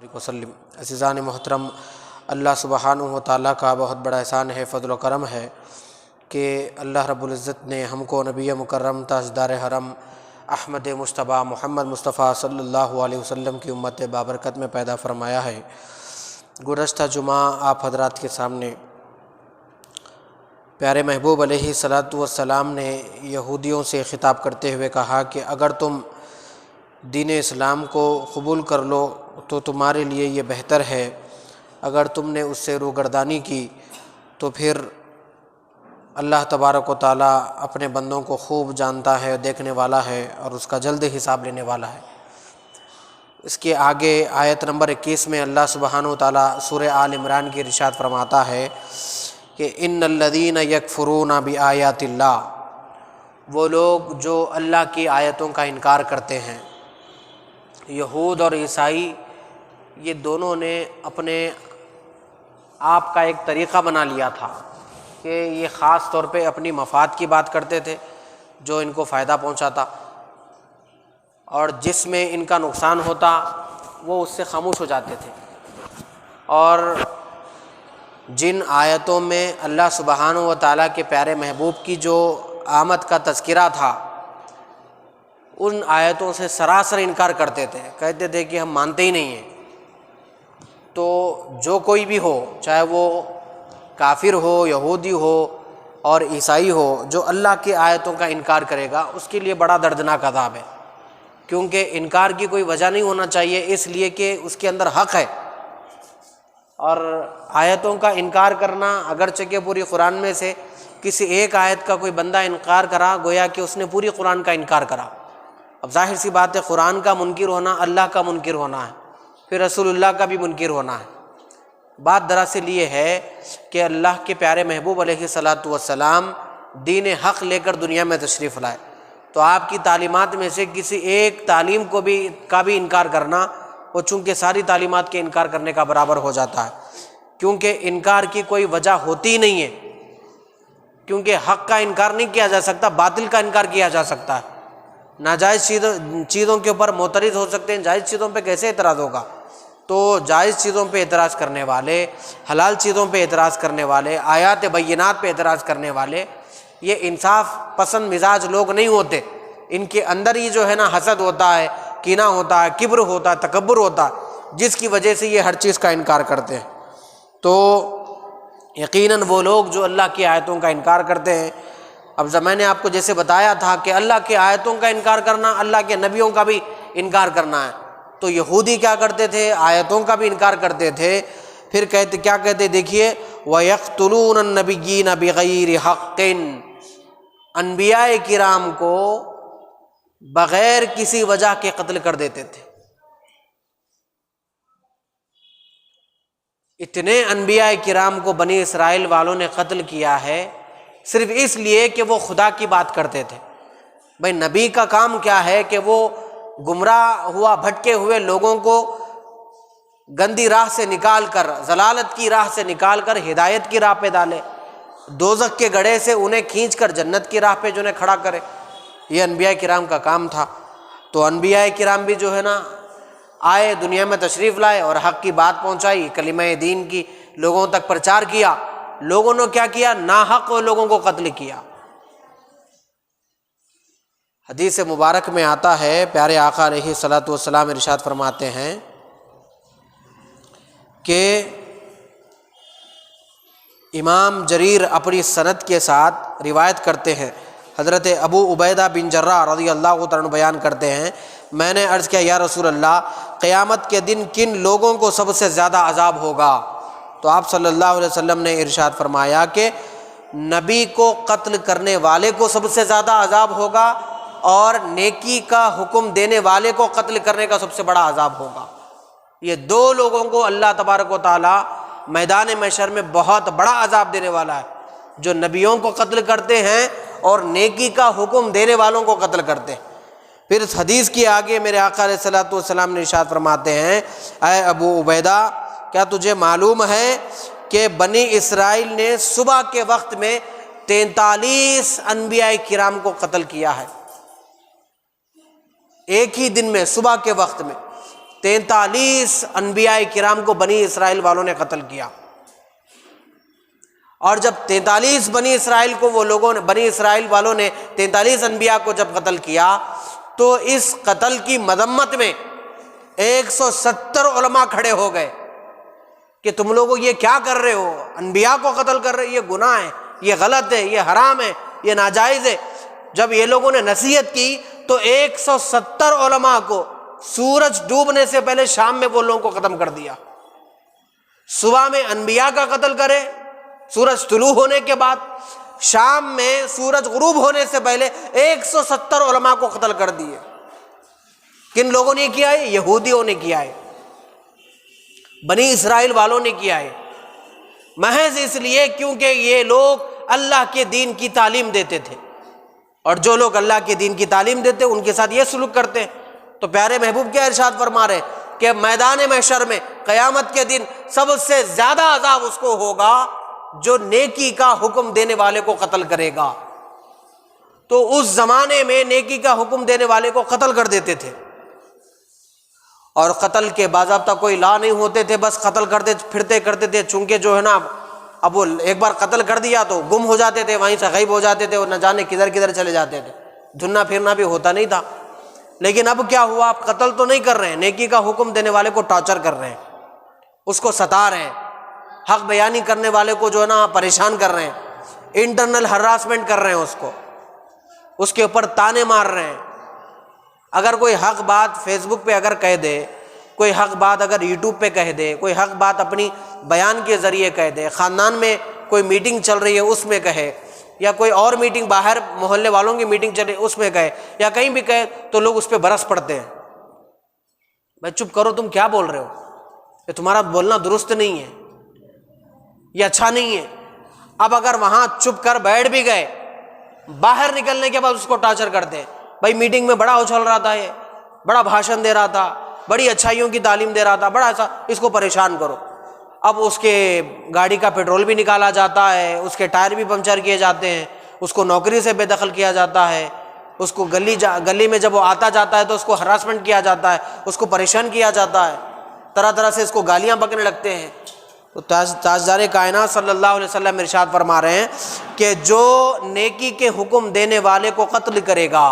وسلم۔ عزیزان محترم، اللہ سبحانہ و تعالیٰ کا بہت بڑا احسان ہے، فضل و کرم ہے کہ اللہ رب العزت نے ہم کو نبی مکرم تاجدار حرم احمد مصطفیٰ محمد مصطفیٰ صلی اللہ علیہ وسلم کی امت بابرکت میں پیدا فرمایا ہے۔ گزشتہ جمعہ آپ حضرات کے سامنے پیارے محبوب علیہ الصلاۃ والسلام نے یہودیوں سے خطاب کرتے ہوئے کہا کہ اگر تم دین اسلام کو قبول کر لو تو تمہارے لیے یہ بہتر ہے، اگر تم نے اس سے روگردانی کی تو پھر اللہ تبارک و تعالیٰ اپنے بندوں کو خوب جانتا ہے، دیکھنے والا ہے اور اس کا جلد حساب لینے والا ہے۔ اس کے آگے آیت نمبر 21 میں اللہ سبحانہ و تعالیٰ سورہ آل عمران کی ارشاد فرماتا ہے کہ ان الذین یکفرون بآیات اللہ، وہ لوگ جو اللہ کی آیتوں کا انکار کرتے ہیں۔ یہود اور عیسائی یہ دونوں نے اپنے آپ کا ایک طریقہ بنا لیا تھا کہ یہ خاص طور پہ اپنی مفاد کی بات کرتے تھے جو ان کو فائدہ پہنچاتا، اور جس میں ان کا نقصان ہوتا وہ اس سے خاموش ہو جاتے تھے۔ اور جن آیتوں میں اللہ سبحانہ و تعالیٰ کے پیارے محبوب کی جو آمد کا تذکرہ تھا، ان آیتوں سے سراسر انکار کرتے تھے، کہتے تھے کہ ہم مانتے ہی نہیں ہیں۔ تو جو کوئی بھی ہو، چاہے وہ کافر ہو، یہودی ہو اور عیسائی ہو، جو اللہ کی آیتوں کا انکار کرے گا اس کے لیے بڑا دردناک عذاب ہے، کیونکہ انکار کی کوئی وجہ نہیں ہونا چاہیے، اس لیے کہ اس کے اندر حق ہے۔ اور آیتوں کا انکار کرنا اگرچہ کہ پوری قرآن میں سے کسی ایک آیت کا کوئی بندہ انکار کرا، گویا کہ اس نے پوری قرآن کا انکار کرا۔ اب ظاہر سی بات ہے، قرآن کا منکر ہونا اللہ کا منکر ہونا ہے، پھر رسول اللہ کا بھی منکر ہونا ہے۔ بات دراصل یہ ہے کہ اللہ کے پیارے محبوب علیہ الصلاۃ والسلام دین حق لے کر دنیا میں تشریف لائے، تو آپ کی تعلیمات میں سے کسی ایک تعلیم کا بھی انکار کرنا، وہ چونکہ ساری تعلیمات کے انکار کرنے کا برابر ہو جاتا ہے، کیونکہ انکار کی کوئی وجہ ہوتی ہی نہیں ہے، کیونکہ حق کا انکار نہیں کیا جا سکتا، باطل کا انکار کیا جا سکتا ہے۔ ناجائز چیزوں کے اوپر معترض ہو سکتے ہیں، جائز چیزوں پہ کیسے اعتراض ہوگا؟ تو جائز چیزوں پہ اعتراض کرنے والے، حلال چیزوں پہ اعتراض کرنے والے، آیات بینات پہ اعتراض کرنے والے، یہ انصاف پسند مزاج لوگ نہیں ہوتے، ان کے اندر ہی جو ہے نا حسد ہوتا ہے، کینہ ہوتا ہے، کبر ہوتا ہے، تکبر ہوتا ہے، جس کی وجہ سے یہ ہر چیز کا انکار کرتے ہیں۔ تو یقیناً وہ لوگ جو اللہ کی آیتوں کا انکار کرتے ہیں، اب میں نے آپ کو جیسے بتایا تھا کہ اللہ کی آیتوں کا انکار کرنا اللہ کے نبیوں کا بھی انکار کرنا ہے، تو یہودی کیا کرتے تھے؟ آیتوں کا بھی انکار کرتے تھے۔ پھر کیا کہتے دیکھیے، وَيَقْتُلُونَ النَّبِيِّينَ بِغَيْرِ حَقٍّ، انبیاء کرام کو بغیر کسی وجہ کے قتل کر دیتے تھے۔ اتنے انبیاء کرام کو بنی اسرائیل والوں نے قتل کیا ہے صرف اس لیے کہ وہ خدا کی بات کرتے تھے۔ بھئی نبی کا کام کیا ہے کہ وہ گمراہ ہوا بھٹکے ہوئے لوگوں کو گندی راہ سے نکال کر، ضلالت کی راہ سے نکال کر ہدایت کی راہ پہ ڈالے، دوزخ کے گڑھے سے انہیں کھینچ کر جنت کی راہ پہ جو انہیں کھڑا کرے۔ یہ انبیاء کرام کا کام تھا۔ تو انبیاء کرام بھی جو ہے نا آئے، دنیا میں تشریف لائے اور حق کی بات پہنچائی، کلمہ دین کی لوگوں تک پرچار کیا۔ لوگوں نے کیا کیا؟ ناحق وہ لوگوں کو قتل کیا۔ حدیث مبارک میں آتا ہے، پیارے آقا علیہ الصلاۃ والسلام ارشاد فرماتے ہیں کہ امام جریر اپنی سند کے ساتھ روایت کرتے ہیں، حضرت ابو عبیدہ بن جراح رضی اللہ تعالیٰ عنہ بیان کرتے ہیں، میں نے عرض کیا یا رسول اللہ، قیامت کے دن کن لوگوں کو سب سے زیادہ عذاب ہوگا؟ تو آپ صلی اللہ علیہ وسلم نے ارشاد فرمایا کہ نبی کو قتل کرنے والے کو سب سے زیادہ عذاب ہوگا، اور نیکی کا حکم دینے والے کو قتل کرنے کا سب سے بڑا عذاب ہوگا۔ یہ دو لوگوں کو اللہ تبارک و تعالیٰ میدان محشر میں بہت بڑا عذاب دینے والا ہے، جو نبیوں کو قتل کرتے ہیں اور نیکی کا حکم دینے والوں کو قتل کرتے ہیں۔ پھر اس حدیث کی آگے میرے آقا علیہ الصلوۃ والسلام نے ارشاد فرماتے ہیں، اے ابو عبیدہ، کیا تجھے معلوم ہے کہ بنی اسرائیل نے صبح کے وقت میں 43 انبیاء کرام کو قتل کیا ہے؟ ایک ہی دن میں صبح کے وقت میں 43 انبیاء کرام کو بنی اسرائیل والوں نے قتل کیا، اور جب 43 بنی اسرائیل کو بنی اسرائیل والوں نے 43 انبیاء کو جب قتل کیا تو اس قتل کی مذمت میں 170 علماء کھڑے ہو گئے کہ تم لوگوں یہ کیا کر رہے ہو، انبیاء کو قتل کر رہے، یہ گناہ ہے، یہ غلط ہے، یہ حرام ہے، یہ ناجائز ہے۔ جب یہ لوگوں نے نصیحت کی تو 170 علماء کو سورج ڈوبنے سے پہلے شام میں وہ لوگوں کو ختم کر دیا۔ صبح میں انبیاء کا قتل کرے سورج طلوع ہونے کے بعد، شام میں سورج غروب ہونے سے پہلے 170 علماء کو قتل کر دیے۔ کن لوگوں نے کیا ہے؟ یہودیوں نے کیا ہے، بنی اسرائیل والوں نے کیا ہے، محض اس لیے کیونکہ یہ لوگ اللہ کے دین کی تعلیم دیتے تھے، اور جو لوگ اللہ کے دین کی تعلیم دیتے ان کے ساتھ یہ سلوک کرتے ہیں۔ تو پیارے محبوب کیا ارشاد فرما رہے کہ میدان محشر میں قیامت کے دن سب سے زیادہ عذاب اس کو ہوگا جو نیکی کا حکم دینے والے کو قتل کرے گا۔ تو اس زمانے میں نیکی کا حکم دینے والے کو قتل کر دیتے تھے، اور قتل کے باضابطہ کوئی لا نہیں ہوتے تھے، بس قتل کرتے تھے، چونکہ جو ہے نا اب وہ ایک بار قتل کر دیا تو گم ہو جاتے تھے، وہیں سے غائب ہو جاتے تھے، اور نہ جانے کدھر کدھر چلے جاتے تھے، ڈھونڈنا پھرنا بھی ہوتا نہیں تھا۔ لیکن اب کیا ہوا، آپ قتل تو نہیں کر رہے ہیں، نیکی کا حکم دینے والے کو ٹارچر کر رہے ہیں، اس کو ستا رہے ہیں، حق بیانی کرنے والے کو جو ہے نا پریشان کر رہے ہیں، انٹرنل ہراسمنٹ کر رہے ہیں، اس کے اوپر تانے مار رہے ہیں۔ اگر کوئی حق بات فیس بک پہ اگر کہہ دے، کوئی حق بات اگر یوٹیوب پہ کہہ دے، کوئی حق بات اپنی بیان کے ذریعے کہہ دے، خاندان میں کوئی میٹنگ چل رہی ہے اس میں کہے، یا کوئی اور میٹنگ باہر محلے والوں کی میٹنگ چل رہی ہے اس میں کہے، یا کہیں بھی کہے، تو لوگ اس پہ برس پڑتے ہیں، بھائی چپ کرو، تم کیا بول رہے ہو، یہ تمہارا بولنا درست نہیں ہے، یہ اچھا نہیں ہے۔ اب اگر وہاں چپ کر بیٹھ بھی گئے، باہر نکلنے کے بعد اس کو ٹارچر کرتے ہیں، بھائی میٹنگ میں بڑا اچھل رہا تھا، یہ بڑا بھاشن دے رہا تھا، بڑی اچھائیوں کی تعلیم دے رہا تھا، بڑا ایسا، اس کو پریشان کرو۔ اب اس کے گاڑی کا پیٹرول بھی نکالا جاتا ہے، اس کے ٹائر بھی پنچر کیے جاتے ہیں، اس کو نوکری سے بے دخل کیا جاتا ہے، اس کو گلی میں جب وہ آتا جاتا ہے تو اس کو ہراسمنٹ کیا جاتا ہے، اس کو پریشان کیا جاتا ہے، طرح طرح سے اس کو گالیاں بکنے لگتے ہیں۔ تو تاجدار کائنات صلی اللہ علیہ وسلم ارشاد فرما رہے ہیں کہ جو نیکی کے حکم دینے والے کو قتل کرے گا،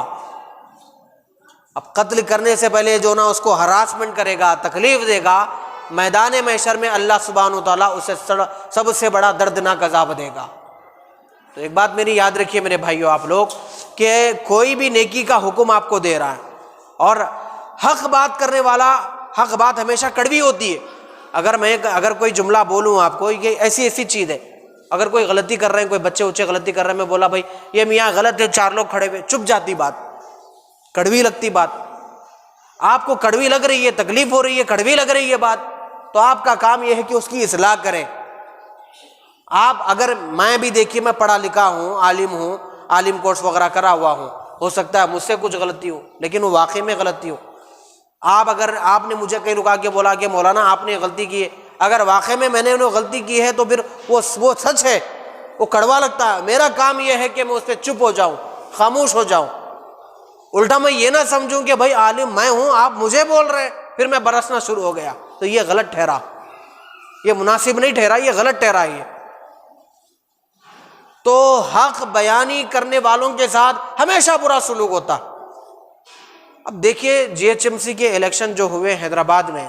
اب قتل کرنے سے پہلے جو نا اس کو ہراسمنٹ کرے گا، تکلیف دے گا، میدان محشر میں اللہ سبحانہ و تعالیٰ اسے سب سے بڑا دردناک عذاب دے گا۔ تو ایک بات میری یاد رکھیے میرے بھائیو آپ لوگ، کہ کوئی بھی نیکی کا حکم آپ کو دے رہا ہے، اور حق بات کرنے والا، حق بات ہمیشہ کڑوی ہوتی ہے۔ اگر کوئی جملہ بولوں آپ کو، یہ ایسی چیز ہے، اگر کوئی غلطی کر رہے ہیں، کوئی بچے اچھے غلطی کر رہے ہیں، میں بولا بھائی یہ میاں غلط ہے، 4 لوگ کھڑے ہوئے، چپ جاتی بات، کڑوی لگتی بات، آپ کو کڑوی لگ رہی ہے، تکلیف ہو رہی ہے، کڑوی لگ رہی ہے بات، تو آپ کا کام یہ ہے کہ اس کی اصلاح کریں۔ آپ اگر میں بھی دیکھیے، میں پڑھا لکھا ہوں، عالم ہوں، عالم کورس وغیرہ کرا ہوا ہوں، ہو سکتا ہے مجھ سے کچھ غلطی ہو، لیکن وہ واقعی میں غلطی ہو۔ اگر آپ نے مجھے کہیں رکا کے بولا کہ مولانا آپ نے غلطی کی ہے، اگر واقعی میں نے انہیں غلطی کی ہے تو پھر وہ سچ ہے، وہ کڑوا لگتا ہے، میرا کام یہ ہے کہ میں اس پہ چپ ہو جاؤں، خاموش ہو جاؤں، الٹا میں یہ نہ سمجھوں کہ بھائی عالم میں ہوں، آپ مجھے بول رہے، پھر میں برسنا شروع ہو گیا، تو یہ غلط ٹھہرا، یہ مناسب نہیں ٹھہرا، یہ غلط ٹھہرا۔ یہ تو حق بیانی کرنے والوں کے ساتھ ہمیشہ برا سلوک ہوتا۔ اب دیکھیے GHMC کے الیکشن جو ہوئے حیدرآباد میں،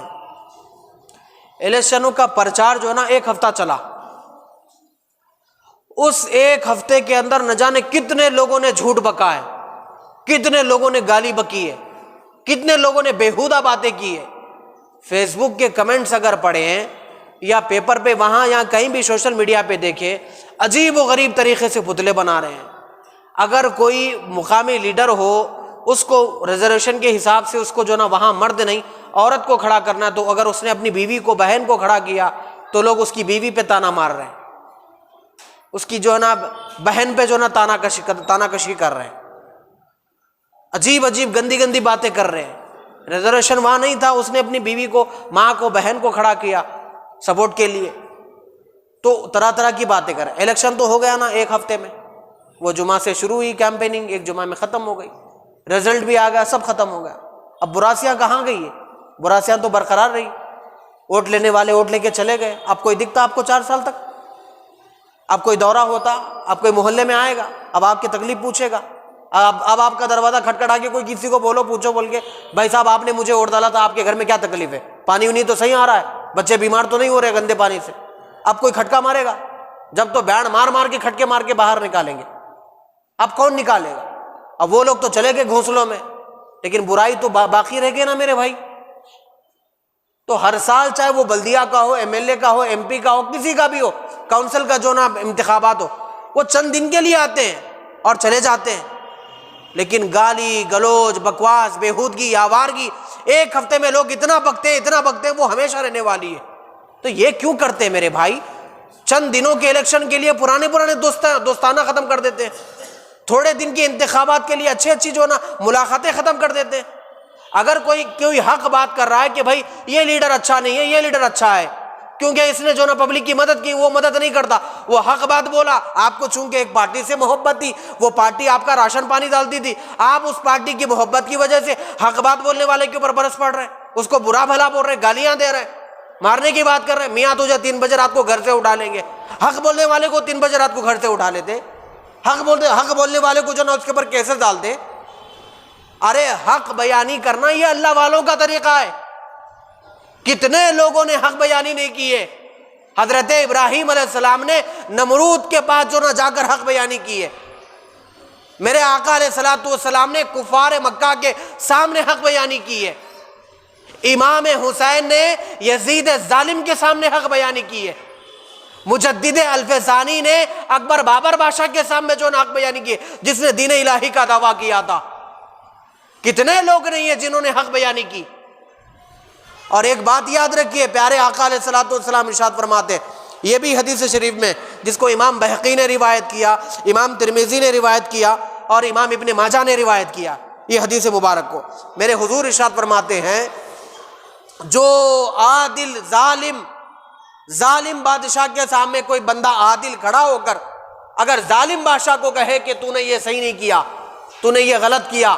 الیکشنوں کا پرچار جو ہے نا 1 ہفتہ چلا، اس 1 ہفتے کے اندر نہ جانے کتنے لوگوں نے جھوٹ بکا ہے، کتنے لوگوں نے گالی بکی ہے، کتنے لوگوں نے بیہودہ باتیں کی ہے۔ فیس بک کے کمنٹس اگر پڑھیں، یا پیپر پہ وہاں یا کہیں بھی سوشل میڈیا پہ دیکھیں، عجیب و غریب طریقے سے پتلے بنا رہے ہیں۔ اگر کوئی مقامی لیڈر ہو، اس کو ریزرویشن کے حساب سے اس کو جو نا وہاں مرد نہیں عورت کو کھڑا کرنا، تو اگر اس نے اپنی بیوی کو، بہن کو کھڑا کیا تو لوگ اس کی بیوی پہ تانا مار رہے ہیں، اس کی جو ہے نا بہن پہ جو ہے نا تانا کشی کر رہے ہیں، عجیب عجیب گندی گندی باتیں کر رہے ہیں۔ ریزرویشن وہاں نہیں تھا، اس نے اپنی بیوی کو، ماں کو، بہن کو کھڑا کیا سپورٹ کے لیے، تو طرح طرح کی باتیں کر رہے ہیں۔ الیکشن تو ہو گیا نا 1 ہفتے میں، وہ جمعہ سے شروع ہوئی کیمپیننگ، 1 جمعہ میں ختم ہو گئی، رزلٹ بھی آ گیا، سب ختم ہو گیا۔ اب براسیاں کہاں گئی ہے؟ براسیاں تو برقرار رہی، ووٹ لینے والے ووٹ لے کے چلے گئے، اب کوئی دکھتا آپ کو 4 سال تک؟ اب کوئی دورہ ہوتا، اب کوئی محلے میں آئے گا، اب آپ کی تکلیف پوچھے گا، اب آپ کا دروازہ کھٹکھٹا کے کوئی کسی کو پوچھو بول کے بھائی صاحب آپ نے مجھے ووٹ ڈالا تھا، آپ کے گھر میں کیا تکلیف ہے؟ پانی وانی تو صحیح آ رہا ہے، بچے بیمار تو نہیں ہو رہے گندے پانی سے؟ اب کوئی کھٹکا مارے گا؟ جب تو بینڈ مار کے کھٹکے مار کے باہر نکالیں گے، اب کون نکالے گا؟ اب وہ لوگ تو چلے گئے گھونسلوں میں، لیکن برائی تو باقی رہ گئی نا میرے بھائی۔ تو ہر سال چاہے وہ بلدیہ کا ہو، ایم ایل اے کا ہو، ایم پی کا ہو، کسی کا بھی ہو، کونسل کا جو نا انتخابات ہو، وہ چند دن کے لیے آتے ہیں اور چلے جاتے ہیں، لیکن گالی گلوچ بکواس بےہودگی آوارگی ایک ہفتے میں لوگ اتنا بکتے ہیں وہ ہمیشہ رہنے والی ہے۔ تو یہ کیوں کرتے ہیں میرے بھائی؟ چند دنوں کے الیکشن کے لیے پرانے دوستانہ ختم کر دیتے ہیں، تھوڑے دن کے انتخابات کے لیے اچھی جو نا ملاقاتیں ختم کر دیتے ہیں۔ اگر کوئی حق بات کر رہا ہے کہ بھائی یہ لیڈر اچھا نہیں ہے، یہ لیڈر اچھا ہے کیونکہ اس نے جو نا پبلک کی مدد کی، وہ مدد نہیں کرتا، وہ حق بات بولا، آپ کو چونکہ ایک پارٹی سے محبت تھی، وہ پارٹی آپ کا راشن پانی ڈالتی تھی، آپ اس پارٹی کی محبت کی وجہ سے حق بات بولنے والے کے اوپر برس پڑ رہے ہیں، اس کو برا بھلا بول رہے ہیں، گالیاں دے رہے ہیں، مارنے کی بات کر رہے ہیں، میاں تجھے 3 بجے رات کو گھر سے اٹھا لیں گے۔ حق بولنے والے کو 3 بجے رات کو گھر سے اٹھا لیتے، حق بولنے والے کو جو نا اس کے اوپر کیسز ڈالتے۔ ارے حق بیانی کرنا یہ اللہ والوں کا طریقہ ہے، کتنے لوگوں نے حق بیانی نہیں کی ہے؟ حضرت ابراہیم علیہ السلام نے نمرود کے پاس جو نہ جا کر حق بیانی کی ہے، میرے آقا علیہ الصلوۃ والسلام نے کفار مکہ کے سامنے حق بیانی کی ہے، امام حسین نے یزید ظالم کے سامنے حق بیانی کی ہے، مجدد الفسانی نے اکبر بابر بادشاہ کے سامنے جو حق بیانی کی ہے، جس نے دین الہی کا دعویٰ کیا تھا۔ کتنے لوگ نہیں ہیں جنہوں نے حق بیانی کی؟ اور ایک بات یاد رکھیے، پیارے آقا علیہ الصلوۃ والسلام ارشاد فرماتے ہیں، یہ بھی حدیث شریف میں جس کو امام بہقی نے روایت کیا، امام ترمذی نے روایت کیا اور امام ابن ماجہ نے روایت کیا، یہ حدیث مبارک کو میرے حضور ارشاد فرماتے ہیں، جو عادل ظالم بادشاہ کے سامنے کوئی بندہ عادل کھڑا ہو کر اگر ظالم بادشاہ کو کہے کہ تو نے یہ صحیح نہیں کیا، تو نے یہ غلط کیا،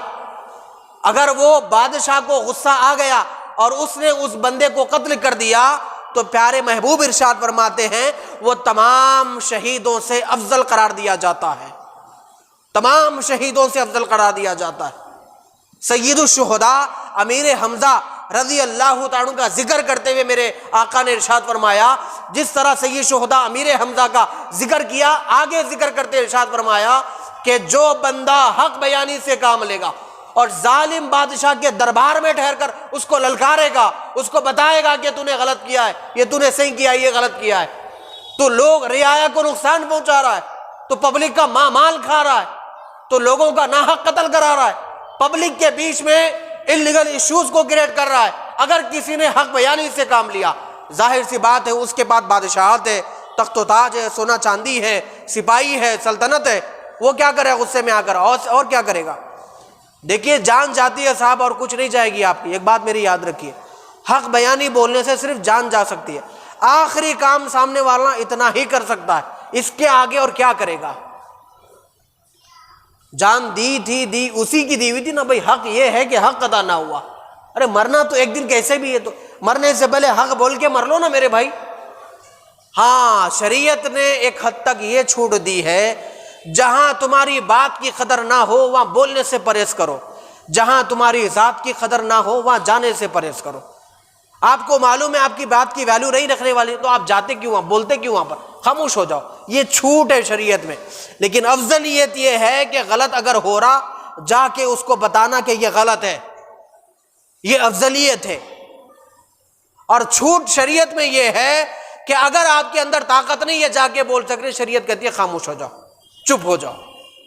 اگر وہ بادشاہ کو غصہ آ گیا اور اس نے اس بندے کو قتل کر دیا، تو پیارے محبوب ارشاد فرماتے ہیں وہ تمام شہیدوں سے افضل قرار دیا جاتا ہے، تمام شہیدوں سے افضل قرار دیا جاتا ہے۔ سید الشہداء امیر حمزہ رضی اللہ تعالیٰ کا ذکر کرتے ہوئے میرے آقا نے ارشاد فرمایا، جس طرح سید شہداء امیر حمزہ کا ذکر کیا، آگے ذکر کرتے ارشاد فرمایا کہ جو بندہ حق بیانی سے کام لے گا اور ظالم بادشاہ کے دربار میں ٹھہر کر اس کو للکارے گا، اس کو بتائے گا کہ تو نے غلط کیا ہے، یہ تو نے صحیح کیا ہے، یہ غلط کیا ہے، تو لوگ رعایا کو نقصان پہنچا رہا ہے، تو پبلک کا مال کھا رہا ہے، تو لوگوں کا ناحق قتل کرا رہا ہے، پبلک کے بیچ میں انلیگل ایشوز کو کریٹ کر رہا ہے، اگر کسی نے حق بیانی سے کام لیا، ظاہر سی بات ہے اس کے بعد بادشاہت ہے، تخت و تاج ہے، سونا چاندی ہے، سپاہی ہے، سلطنت ہے، وہ کیا کرے غصے میں آ کر، اور کیا کرے گا؟ دیکھیے جان جاتی ہے صاحب اور کچھ نہیں جائے گی آپ کی۔ ایک بات میری یاد رکھیے، حق بیانی بولنے سے صرف جان جا سکتی ہے، آخری کام سامنے والا اتنا ہی کر سکتا ہے، اس کے آگے اور کیا کرے گا؟ جان دی اسی کی دی ہوئی تھی نا بھائی، حق یہ ہے کہ حق ادا نہ ہوا، ارے مرنا تو ایک دن کیسے بھی ہے، تو مرنے سے پہلے حق بول کے مر لو نا میرے بھائی۔ ہاں شریعت نے ایک حد تک یہ چھوٹ دی ہے، جہاں تمہاری بات کی قدر نہ ہو وہاں بولنے سے پرہیز کرو، جہاں تمہاری ذات کی قدر نہ ہو وہاں جانے سے پرہیز کرو۔ آپ کو معلوم ہے آپ کی بات کی ویلیو نہیں رکھنے والی، تو آپ جاتے کیوں وہاں، بولتے کیوں وہاں پر؟ خاموش ہو جاؤ، یہ چھوٹ ہے شریعت میں۔ لیکن افضلیت یہ ہے کہ غلط اگر ہو رہا جا کے اس کو بتانا کہ یہ غلط ہے، یہ افضلیت ہے۔ اور چھوٹ شریعت میں یہ ہے کہ اگر آپ کے اندر طاقت نہیں ہے جا کے بول سکتے، شریعت کہتی ہے خاموش ہو جاؤ، چپ ہو جاؤ۔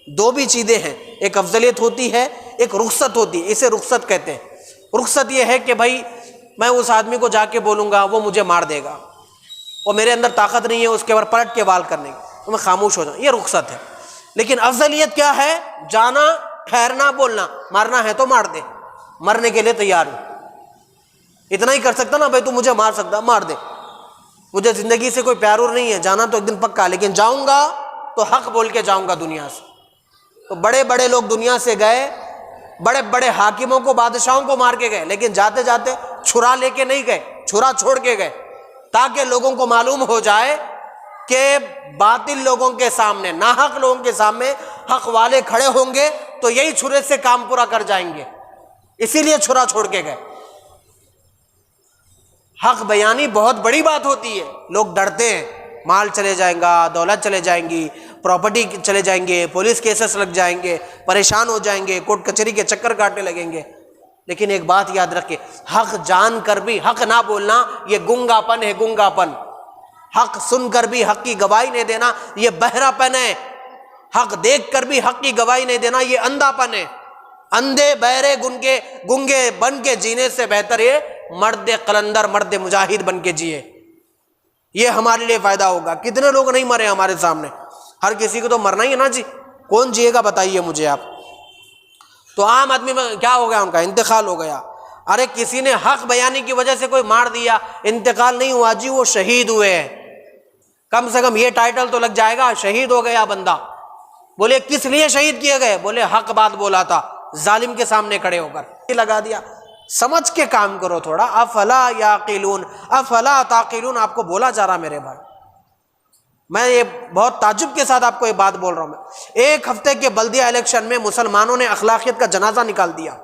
دو بھی چیزیں ہیں، ایک افضلیت ہوتی ہے، ایک رخصت ہوتی ہے، اسے رخصت کہتے ہیں۔ رخصت یہ ہے کہ بھائی میں اس آدمی کو جا کے بولوں گا وہ مجھے مار دے گا، اور میرے اندر طاقت نہیں ہے اس کے اوپر پلٹ کے وال کرنے کی، تو میں خاموش ہو جاؤں، یہ رخصت ہے۔ لیکن افضلیت کیا ہے؟ جانا، ٹھہرنا، بولنا، مارنا ہے تو مار دے، مرنے کے لیے تیار ہوں، اتنا ہی کر سکتا نا بھائی، تو مجھے مار سکتا، مار دے، مجھے زندگی سے کوئی پیار نہیں ہے، جانا تو ایک دن پکا، لیکن جاؤں گا تو حق بول کے جاؤں گا دنیا سے۔ تو بڑے بڑے لوگ دنیا سے گئے، بڑے بڑے حاکموں کو، بادشاہوں کو مار کے گئے، لیکن جاتے جاتے چھرا لے کے نہیں گئے، چھرا چھوڑ کے گئے، تاکہ لوگوں کو معلوم ہو جائے کہ باطل لوگوں کے سامنے، ناحق لوگوں کے سامنے حق والے کھڑے ہوں گے تو یہی چھرے سے کام پورا کر جائیں گے، اسی لیے چھرا چھوڑ کے گئے۔ حق بیانی بہت بڑی بات ہوتی ہے، لوگ ڈرتے ہیں، مال چلے جائیں گا، دولت چلے جائیں گی، پراپرٹی چلے جائیں گے، پولیس کیسز لگ جائیں گے، پریشان ہو جائیں گے، کورٹ کچہری کے چکر کاٹنے لگیں گے۔ لیکن ایک بات یاد رکھیں، حق جان کر بھی حق نہ بولنا یہ گنگا پن ہے، گنگا پن۔ حق سن کر بھی حق کی گواہی نہیں دینا یہ بہرا پن ہے، حق دیکھ کر بھی حق کی گواہی نہیں دینا یہ اندھا پن ہے۔ اندھے بہرے گنگے بن کے جینے سے بہتر ہے مرد قلندر، مرد مجاہد بن کے جیے، یہ ہمارے لیے فائدہ ہوگا۔ کتنے لوگ نہیں مرے ہمارے سامنے، ہر کسی کو تو مرنا ہی ہے نا جی، کون جیے گا بتائیے مجھے آپ۔ تو عام آدمی میں کیا ہو گیا، ان کا انتقال ہو گیا۔ ارے کسی نے حق بیانی کی وجہ سے کوئی مار دیا، انتقال نہیں ہوا جی، وہ شہید ہوئے ہیں، کم سے کم یہ ٹائٹل تو لگ جائے گا شہید ہو گیا بندہ۔ بولے کس لیے شہید کیے گئے؟ بولے حق بات بولا تھا، ظالم کے سامنے کھڑے ہو کر لگا دیا۔ سمجھ کے کام کرو تھوڑا۔ افلا یعقلون، افلا تعقلون آپ کو بولا جا رہا میرے بھائی، میں یہ بہت تعجب کے ساتھ آپ کو یہ بات بول رہا ہوں۔ میں ایک ہفتے کے بلدیہ الیکشن میں مسلمانوں نے اخلاقیت کا جنازہ نکال دیا،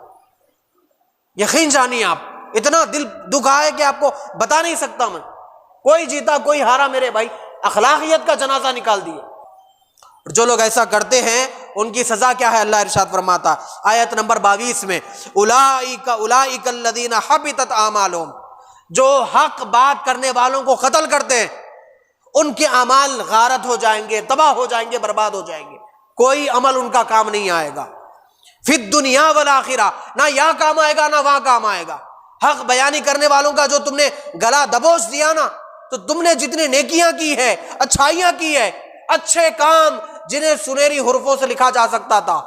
یقین جانیے آپ، اتنا دل دکھا ہے کہ آپ کو بتا نہیں سکتا میں۔ کوئی جیتا کوئی ہارا میرے بھائی، اخلاقیت کا جنازہ نکال دیا۔ جو لوگ ایسا کرتے ہیں ان کی سزا کیا ہے؟ اللہ ارشاد فرماتا آیت نمبر 22 میں، اولئک الذین حبطت اعمالہم، جو حق بات کرنے والوں کو قتل کرتے ہیں ان کے اعمال غارت ہو جائیں گے، تباہ ہو جائیں گے، برباد ہو جائیں گے، کوئی عمل ان کا کام نہیں آئے گا۔ فی الدنیا والآخرہ، نہ یہاں کام آئے گا نہ وہاں کام آئے گا۔ حق بیانی کرنے والوں کا جو تم نے گلا دبوچ دیا نا، تو تم نے جتنی نیکیاں کی ہے، اچھائیاں کی ہے، اچھے کام جنہیں سنہری حروفوں سے لکھا جا سکتا تھا،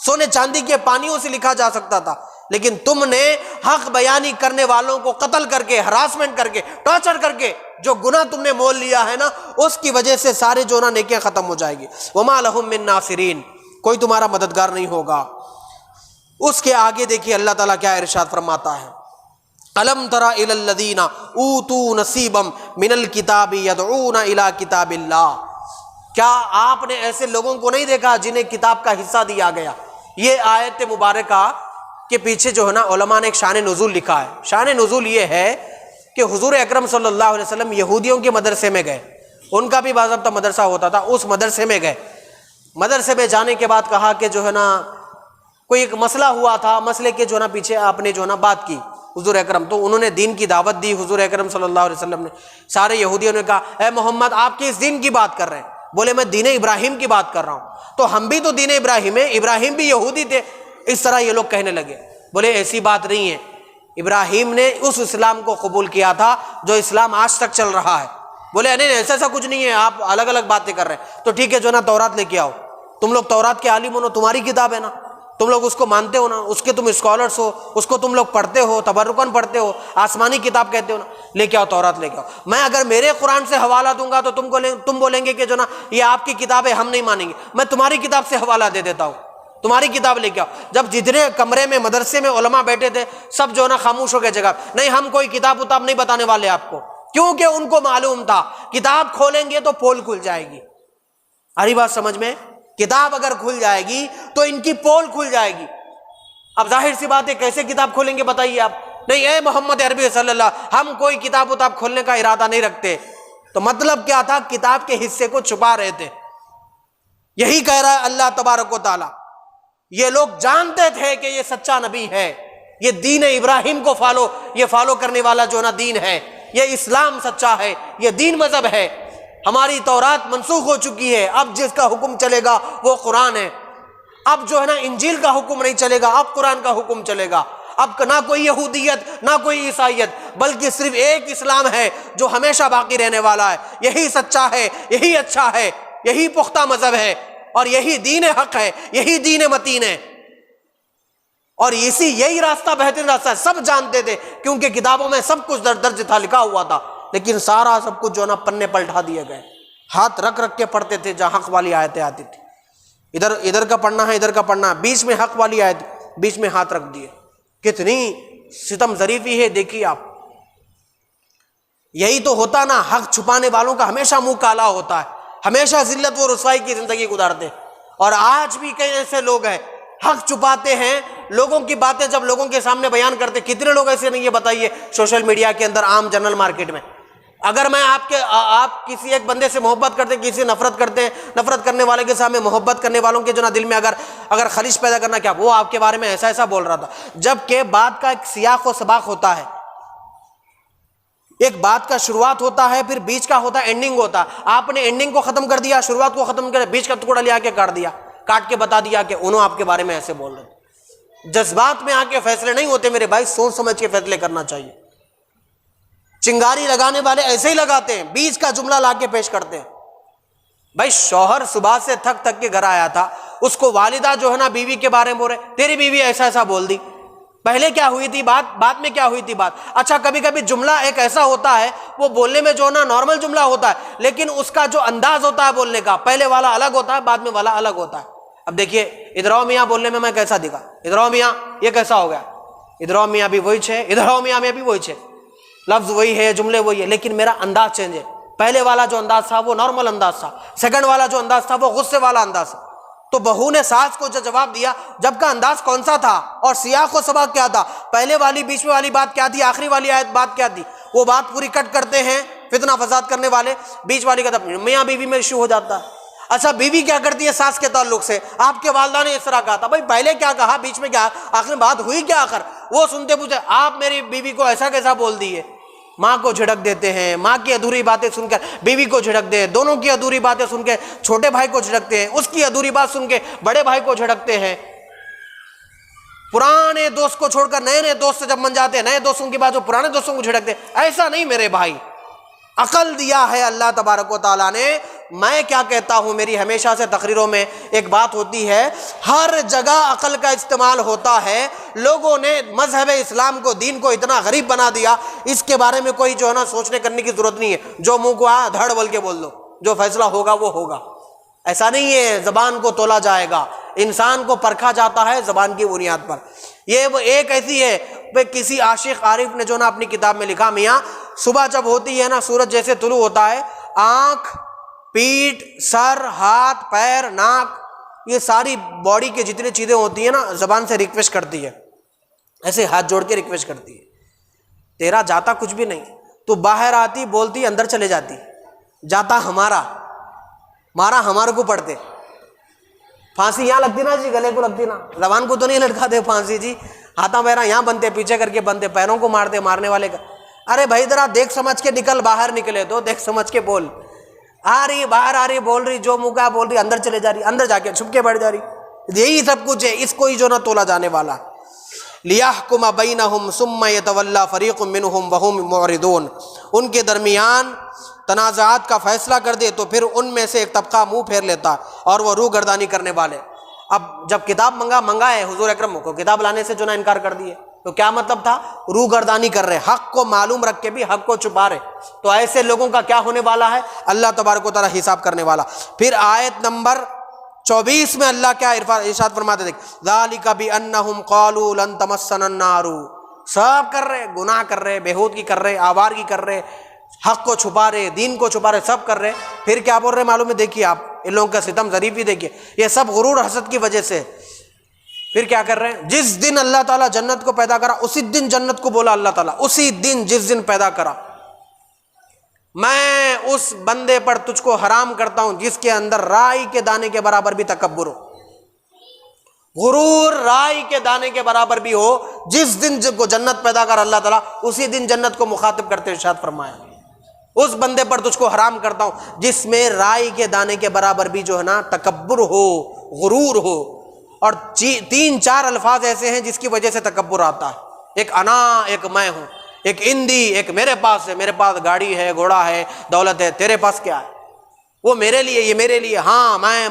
سونے چاندی کے پانیوں سے لکھا جا سکتا تھا، لیکن تم نے حق بیانی کرنے والوں کو قتل کر کے، ہراسمنٹ کر کے، ٹارچر کر کے جو گناہ تم نے مول لیا ہے نا، اس کی وجہ سے سارے جو نا نیکیاں ختم ہو جائے گی۔ وما لہم من ناصرین، کوئی تمہارا مددگار نہیں ہوگا۔ اس کے آگے دیکھیے اللہ تعالیٰ کیا ارشاد فرماتا ہے، الم تر الی الذین اوتوا نصیبا من الکتاب یدعون الی کتاب اللہ، کیا آپ نے ایسے لوگوں کو نہیں دیکھا جنہیں کتاب کا حصہ دیا گیا؟ یہ آیت مبارکہ کے پیچھے جو ہے نا علماء نے ایک شان نزول لکھا ہے۔ شان نزول یہ ہے کہ حضور اکرم صلی اللہ علیہ وسلم یہودیوں کے مدرسے میں گئے، ان کا بھی باضابطہ مدرسہ ہوتا تھا، اس مدرسے میں گئے۔ مدرسے میں جانے کے بعد کہا کہ جو ہے نا کوئی ایک مسئلہ ہوا تھا، مسئلے کے جو ہے نا پیچھے آپ نے جو ہے نا بات کی حضور اکرم، تو انہوں نے دین کی دعوت دی حضور اکرم صلی اللہ علیہ وسلم نے۔ سارے یہودیوں نے کہا اے محمد آپ کس دین کی بات کر رہے ہیں؟ بولے میں دین ابراہیم کی بات کر رہا ہوں۔ تو ہم بھی تو دین ابراہیم ہے، ابراہیم بھی یہودی تھے، اس طرح یہ لوگ کہنے لگے۔ بولے ایسی بات نہیں ہے، ابراہیم نے اس اسلام کو قبول کیا تھا جو اسلام آج تک چل رہا ہے۔ بولے نہیں ایسا کچھ نہیں ہے، آپ الگ الگ باتیں کر رہے ہیں۔ تو ٹھیک ہے جو نا تورات لے کے آؤ، تم لوگ تورات کے عالم ہو، تمہاری کتاب ہے نا، تم لوگ اس کو مانتے ہو نا، اس کے تم اسکالرس ہو، اس کو تم لوگ پڑھتے ہو، تبرکن پڑھتے ہو، آسمانی کتاب کہتے ہو نا، لے کے آؤ تورات لے کے آؤ۔ میں اگر میرے قرآن سے حوالہ دوں گا تو تم بولیں گے کہ جو نا یہ آپ کی کتاب ہے، ہم نہیں مانیں گے، میں تمہاری کتاب سے حوالہ دے دیتا ہوں، تمہاری کتاب لے کے آؤ۔ جب جتنے کمرے میں مدرسے میں علماء بیٹھے تھے سب جو نا خاموش ہو گئے جگہ، نہیں ہم کوئی کتاب اتاب نہیں بتانے والے آپ کو، کیونکہ ان کو معلوم تھا کتاب کھولیں گے تو پول کھل جائے گی۔ اری بات سمجھ میں؟ کتاب اگر کھل جائے گی تو ان کی پول کھل جائے گی۔ اب ظاہر سی بات ہے کیسے کتاب کھولیں گے بتائیے آپ؟ نہیں اے محمد عربی صلی اللہ، ہم کوئی کتاب اتاب کھولنے کا ارادہ نہیں رکھتے۔ تو مطلب کیا تھا؟ کتاب کے حصے کو چھپا رہے تھے۔ یہی کہہ رہا ہے اللہ تبارک و تعالی، یہ لوگ جانتے تھے کہ یہ سچا نبی ہے، یہ دین ابراہیم کو یہ فالو کرنے والا جو نا دین ہے، یہ اسلام سچا ہے، یہ دین مذہب ہے۔ ہماری تورات منسوخ ہو چکی ہے، اب جس کا حکم چلے گا وہ قرآن ہے۔ اب جو ہے نا انجیل کا حکم نہیں چلے گا، اب قرآن کا حکم چلے گا۔ اب نہ کوئی یہودیت نہ کوئی عیسائیت، بلکہ صرف ایک اسلام ہے جو ہمیشہ باقی رہنے والا ہے۔ یہی سچا ہے، یہی اچھا ہے، یہی پختہ مذہب ہے، اور یہی دین حق ہے، یہی دین متین ہے، اور یہی راستہ بہترین راستہ ہے۔ سب جانتے تھے کیونکہ کتابوں میں سب کچھ درج تھا، لکھا ہوا تھا، لیکن سارا سب کچھ جو نا پنے پلٹا دیے گئے۔ ہاتھ رکھ رکھ کے پڑھتے تھے جہاں حق والی آیتیں آتی تھی، ادھر کا پڑھنا ہے، ادھر کا پڑھنا ہے، بیچ میں حق والی آیت بیچ میں ہاتھ رکھ دیے. کتنی ستم ظریفی ہے دیکھیے آپ. یہی تو ہوتا نا, حق چھپانے والوں کا ہمیشہ منہ کالا ہوتا ہے, ہمیشہ ذلت و رسوائی کی زندگی گزارتے. اور آج بھی کئی ایسے لوگ ہیں حق چھپاتے ہیں, لوگوں کی باتیں جب لوگوں کے سامنے بیان کرتے. کتنے لوگ ایسے نہیں, یہ بتائیے سوشل میڈیا کے اندر, عام جنرل مارکیٹ میں, اگر میں آپ کسی ایک بندے سے محبت کرتے ہیں, کسی سے نفرت کرتے ہیں, نفرت کرنے والے کے سامنے محبت کرنے والوں کے جو نا دل میں اگر خلیج پیدا کرنا, کیا وہ آپ کے بارے میں ایسا ایسا بول رہا تھا, جبکہ بات کا ایک سیاق و سباق ہوتا ہے. ایک بات کا شروعات ہوتا ہے, پھر بیچ کا ہوتا ہے, اینڈنگ ہوتا ہے. آپ نے اینڈنگ کو ختم کر دیا, شروعات کو ختم کر, بیچ کا ٹکڑا لے آ کے کاٹ کے بتا دیا کہ انہوں آپ کے بارے میں ایسے بول رہے تھے. جذبات میں آ کے فیصلے نہیں ہوتے میرے بھائی, سوچ سمجھ کے فیصلے کرنا چاہیے. چنگاری لگانے والے ایسے ہی لگاتے ہیں, بیچ کا جملہ لا کے پیش کرتے ہیں. بھائی شوہر صبح سے تھک تھک کے گھر آیا تھا, اس کو والدہ جو ہے نا بیوی کے بارے میں بول رہے, تیری بیوی ایسا ایسا بول دی. پہلے کیا ہوئی تھی بات, بعد میں کیا ہوئی تھی بات. اچھا کبھی کبھی جملہ ایک ایسا ہوتا ہے, وہ بولنے میں جو نا نارمل جملہ ہوتا ہے, لیکن اس کا جو انداز ہوتا ہے بولنے کا, پہلے والا الگ ہوتا ہے, بعد میں والا الگ ہوتا ہے. اب دیکھیے ادھر آؤ میاں بولنے میں کیسا دکھا, ادھر آؤ میاں یہ کیسا ہو گیا, ادھر آؤ میاں بھی وہی چھے, ادھر آؤ میاں میں بھی وہی چھے, لفظ وہی ہے, جملے وہی ہے, لیکن میرا انداز چینج ہے. پہلے والا جو انداز تھا وہ نارمل انداز تھا, سیکنڈ والا جو انداز تھا وہ غصے والا انداز تھا. تو بہو نے ساس کو جو جواب دیا, جب کا انداز کون سا تھا اور سیاق و سباق کیا تھا, پہلے والی بیچ میں والی بات کیا تھی, آخری والی آیت بات کیا تھی, وہ بات پوری کٹ کرتے ہیں فتنہ فساد کرنے والے. بیچ والی کا میاں بیوی میں ایشو ہو جاتا ہے. اچھا بیوی کیا کرتی ہے ساس کے تعلق سے, آپ کے والدہ نے اس طرح کہا تھا, بھائی پہلے کیا کہا, بیچ میں کیا, آخر بات ہوئی کیا آخر, وہ سنتے پوچھے آپ میری بیوی کو ایسا کیسا بول دی ہے. ماں کو جھڑک دیتے ہیں, ماں کی ادھوری باتیں سن کر بیوی کو جھڑک دے, دونوں کی ادھوری باتیں سن کے چھوٹے بھائی کو جھڑکتے ہیں, اس کی ادھوری بات سن کے بڑے بھائی کو جھڑکتے ہیں. پرانے دوست کو چھوڑ کر نئے نئے دوست سے جب من جاتے ہیں, نئے دوستوں کی بات جو پرانے دوستوں کو جھڑکتے ہیں. ایسا نہیں میرے بھائی, عقل دیا ہے اللہ تبارک و تعالیٰ نے. میں کیا کہتا ہوں, میری ہمیشہ سے تقریروں میں ایک بات ہوتی ہے, ہر جگہ عقل کا استعمال ہوتا ہے. لوگوں نے مذہب اسلام کو, دین کو اتنا غریب بنا دیا, اس کے بارے میں کوئی جو ہے نا سوچنے کرنے کی ضرورت نہیں ہے. جو منہ کو آیا دھڑ بول کے بول دو, جو فیصلہ ہوگا وہ ہوگا. ایسا نہیں ہے, زبان کو تولا جائے گا, انسان کو پرکھا جاتا ہے زبان کی بنیاد پر. یہ وہ ایک ایسی ہے, کسی عاشق عارف نے جو نا اپنی کتاب میں لکھا, میاں صبح جب ہوتی ہے نا, سورج جیسے طلوع ہوتا ہے, آنکھ, پیٹھ, سر, ہاتھ, پیر, ناک, یہ ساری باڈی کے جتنی چیزیں ہوتی ہیں نا, زبان سے ریکویسٹ کرتی ہے, ایسے ہاتھ جوڑ کے ریکویسٹ کرتی ہے. تیرا جاتا کچھ بھی نہیں, تو باہر آتی بولتی اندر چلے جاتی, جاتا ہمارا, مارا ہمارے کو پڑتے. پھانسی یہاں لگتی نا جی, گلے کو لگتی نا, زبان کو تو نہیں لٹکاتے پھانسی جی, ہاتھاں پیرا یہاں بنتے, پیچھے کر کے بنتے, پیروں کو مارتے, مارنے والے کا. ارے بھائی ذرا دیکھ سمجھ کے نکل, باہر نکلے تو دیکھ سمجھ کے بول. آ رہی باہر آ رہی, بول رہی, جو منہ کا بول رہی, اندر چلے جا رہی, اندر جا کے چھپ کے بیٹھ جا رہی. یہی سب کچھ ہے, اس کو ہی جو نہ تولا جانے والا. لِيَحْكُمَ بَيْنَهُمْ ثُمَّ يَتَوَلَّى فَرِيقٌ مِّنْهُمْ وَهُمْ مُعْرِضُونَ. ان کے درمیان تنازعات کا فیصلہ کر دے تو پھر ان میں سے ایک طبقہ منہ پھیر لیتا اور وہ روح گردانی کرنے والے. اب جب کتاب منگا ہے حضور اکرم کو, کتاب لانے سے جو نہ انکار کر دیے, تو کیا مطلب تھا, روح گردانی کر رہے, حق کو معلوم رکھ کے بھی حق کو چھپا رہے. تو ایسے لوگوں کا کیا ہونے والا ہے, اللہ تبارک و تعالیٰ حساب کرنے والا. پھر آیت نمبر 24 میں اللہ کیا ارشاد فرماتے, دیکھ, ذَلِكَ بِأَنَّهُمْ قَالُوا لَن تَمَسَّنَا النَّارُ. سب کر رہے, گناہ کر رہے, بےہودگی کر رہے, آوارگی کر رہے, حق کو چھپا رہے, دین کو چھپا رہے, سب کر رہے. پھر کیا بول رہے معلوم ہے, دیکھیے آپ ان لوگوں کا ستم ظریفی دیکھیے, یہ سب غرور حسد کی وجہ سے. پھر کیا کر رہے ہیں, جس دن اللہ تعالیٰ جنت کو پیدا کرا, اسی دن جنت کو بولا اللہ تعالیٰ, اسی دن جس دن پیدا کرا, میں اس بندے پر تجھ کو حرام کرتا ہوں جس کے اندر رائی کے دانے کے برابر بھی تکبر ہو. غرور رائی کے دانے کے برابر بھی ہو. جس دن کو جنت پیدا کر اللہ تعالیٰ, اسی دن جنت کو مخاطب کرتے ارشاد فرمایا, اس بندے پر تجھ کو حرام کرتا ہوں جس میں رائی کے دانے کے برابر بھی جو ہے نا تکبر ہو, غرور ہو. اور 3-4 الفاظ ایسے ہیں جس کی وجہ سے تکبر آتا ہے. ایک انا, ایک میں ہوں, ایک اندی, ایک میرے پاس ہے, میرے پاس گاڑی ہے, گھوڑا ہے, دولت ہے, تیرے پاس کیا ہے, وہ میرے لیے, یہ میرے لیے, ہاں میں,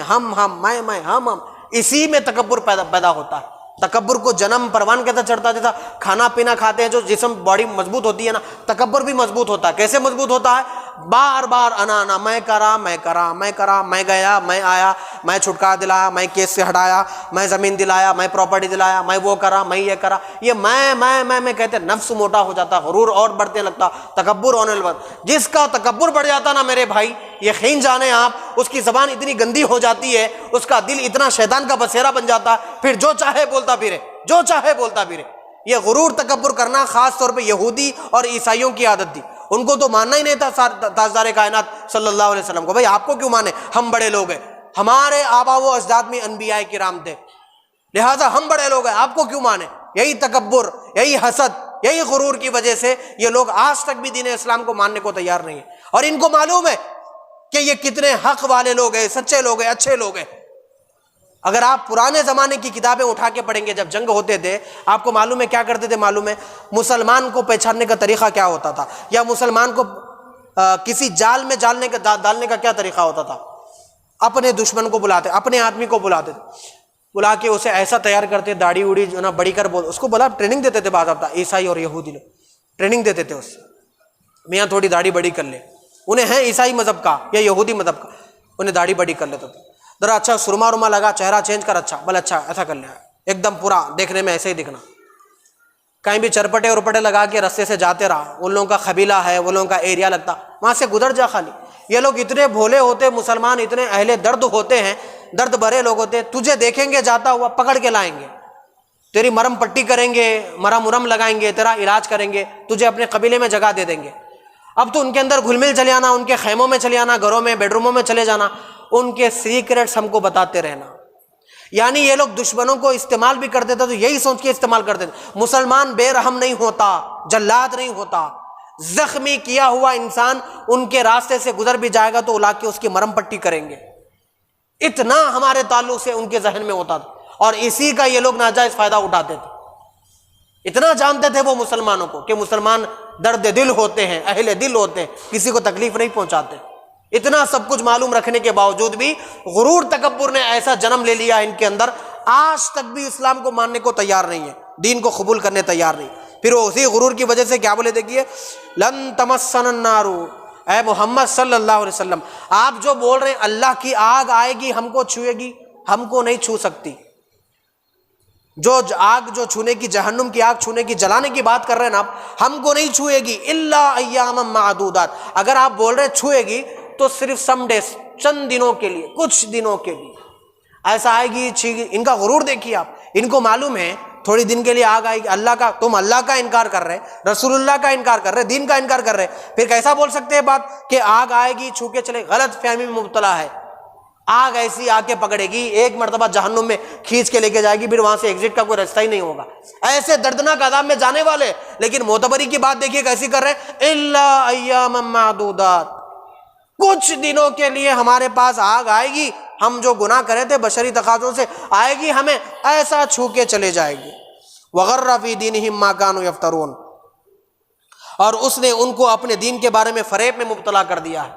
ہم, میں, ہم. اسی میں تکبر پیدا ہوتا ہے. تکبر کو جنم پروان کیسا چڑھتا, جیسا کھانا پینا کھاتے ہیں جو جسم باڈی مضبوط ہوتی ہے نا, تکبر بھی مضبوط ہوتا ہے. کیسے مضبوط ہوتا ہے, بار بار انا میں کرا، میں گیا، میں آیا، میں چھٹکارا دلایا، میں کیس سے ہٹایا، میں زمین دلایا، میں پراپرٹی دلایا، میں وہ کرا، میں یہ کرا، یہ میں کہتے ہیں نفس موٹا ہو جاتا، غرور اور بڑھتے لگتا، تکبر ہونے لگتا۔ جس کا تکبر بڑھ جاتا نا میرے بھائی، یقین جانے آپ، اس کی زبان اتنی گندی ہو جاتی ہے، اس کا دل اتنا شیطان کا بسیرا بن جاتا، پھر جو چاہے بولتا پھرے، جو چاہے بولتا پھرے۔ یہ غرور تکبر کرنا خاص طور پہ یہودی اور عیسائیوں کی عادت تھی۔ ان کو تو ماننا ہی نہیں تھا تاجدار کائنات صلی اللہ علیہ وسلم کو۔ بھائی آپ کو کیوں مانے، ہم بڑے لوگ ہیں، ہمارے آبا و اجداد میں انبیاء کرام تھے، لہٰذا ہم بڑے لوگ ہیں، آپ کو کیوں مانے۔ یہی تکبر، یہی حسد، یہی غرور کی وجہ سے یہ لوگ آج تک بھی دین اسلام کو ماننے کو تیار نہیں ہیں، اور ان کو معلوم ہے کہ یہ کتنے حق والے لوگ ہیں، سچے لوگ ہیں، اچھے لوگ ہیں۔ اگر آپ پرانے زمانے کی کتابیں اٹھا کے پڑھیں گے، جب جنگ ہوتے تھے، آپ کو معلوم ہے کیا کرتے تھے؟ معلوم ہے مسلمان کو پہچاننے کا طریقہ کیا ہوتا تھا، یا مسلمان کو کسی جال میں ڈالنے کا کیا طریقہ ہوتا تھا؟ اپنے دشمن کو بلاتے، اپنے آدمی کو بلاتے تھے، بلا کے اسے ایسا تیار کرتے، داڑھی اوڑی جو نا بڑی کر اس کو بلا ٹریننگ دیتے تھے۔ بعض دفعہ عیسائی اور یہودی لوگ ٹریننگ دیتے تھے، اس میاں تھوڑی داڑھی بڑی کر لے، انہیں ہے عیسائی مذہب کا یا یہودی مذہب کا، انہیں داڑھی بڑی کر لیتے تھے، ذرا اچھا سرما رما لگا، چہرہ چینج کر، اچھا بل اچھا ایسا کر لیا، ایک دم پورا دیکھنے میں ایسے ہی دکھنا۔ کہیں بھی چرپٹے ورپٹے لگا کے رستے سے جاتے رہا، ان لوگوں کا قبیلہ ہے، وہ لوگوں کا ایریا لگتا، وہاں سے گزر جا خالی۔ یہ لوگ اتنے بھولے ہوتے، مسلمان اتنے اہل درد ہوتے ہیں، درد بھرے لوگ ہوتے، تجھے دیکھیں گے جاتا ہوا پکڑ کے لائیں گے، تیری مرم پٹی کریں گے، مرم ورم لگائیں گے، تیرا علاج کریں گے، تجھے اپنے قبیلے میں جگہ دے دیں گے۔ اب تو ان کے اندر گھل مل چلے آنا، ان کے خیموں میں چلے آنا، گھروں میں، بیڈ روموں میں چلے جانا، ان کے سیکریٹس ہم کو بتاتے رہنا۔ یعنی یہ لوگ دشمنوں کو استعمال بھی کرتے تھے تو یہی سوچ کے استعمال کرتے تھے، مسلمان بے رحم نہیں ہوتا، جلاد نہیں ہوتا، زخمی کیا ہوا انسان ان کے راستے سے گزر بھی جائے گا تو الا کے اس کی مرم پٹی کریں گے۔ اتنا ہمارے تعلق سے ان کے ذہن میں ہوتا تھا، اور اسی کا یہ لوگ ناجائز فائدہ اٹھاتے تھے۔ اتنا جانتے تھے وہ مسلمانوں کو کہ مسلمان درد دل ہوتے ہیں، اہل دل ہوتے ہیں، کسی کو تکلیف نہیں پہنچاتے۔ اتنا سب کچھ معلوم رکھنے کے باوجود بھی غرور تکبر نے ایسا جنم لے لیا ان کے اندر، آج تک بھی اسلام کو ماننے کو تیار نہیں ہے، دین کو قبول کرنے تیار نہیں۔ پھر وہ اسی غرور کی وجہ سے کیا بولے؟ دیکھیے، لن تمسن النار، اے محمد صلی اللہ علیہ وسلم، آپ جو بول رہے ہیں اللہ کی آگ آئے گی ہم کو چھوئے گی، ہم کو نہیں چھو سکتی۔ جو آگ جو چھونے کی، جہنم کی آگ چھونے کی، جلانے کی بات کر رہے ہیں نا آپ، ہم کو نہیں چھوئے گی الا ایاما معدودات۔ اگر آپ بول رہے چھوئے گی تو صرف سم ڈیز، چند دنوں کے لیے، کچھ دنوں کے لیے ایسا آئے گی، چھیے گی۔ ان کا غرور دیکھیے آپ، ان کو معلوم ہے تھوڑی دن کے لیے آگ آئے گی۔ اللہ کا، تم اللہ کا انکار کر رہے، رسول اللہ کا انکار کر رہے، دین کا انکار کر رہے، پھر کیسا بول سکتے ہیں بات کہ آگ آئے گی چھو کے چلے؟ غلط فہمی میں مبتلا ہے۔ آگ ایسی آ کے پکڑے گی، ایک مرتبہ جہنم میں کھینچ کے لے کے جائے گی، پھر وہاں سے ایگزٹ کا کوئی راستہ ہی نہیں ہوگا۔ ایسے دردناک عذاب میں جانے والے، لیکن معتبری کی بات دیکھیے کیسی کر رہے ہیں، الا ایاما معدودات، کچھ دنوں کے لیے ہمارے پاس آگ آئے گی، ہم جو گناہ کرے تھے بشری تقاضوں سے آئے گی، ہمیں ایسا چھو کے چلے جائے گی۔ وغر فی دینہم ما کانوا یفترون، اور اس نے ان کو اپنے دین کے بارے میں فریب میں مبتلا کر دیا ہے۔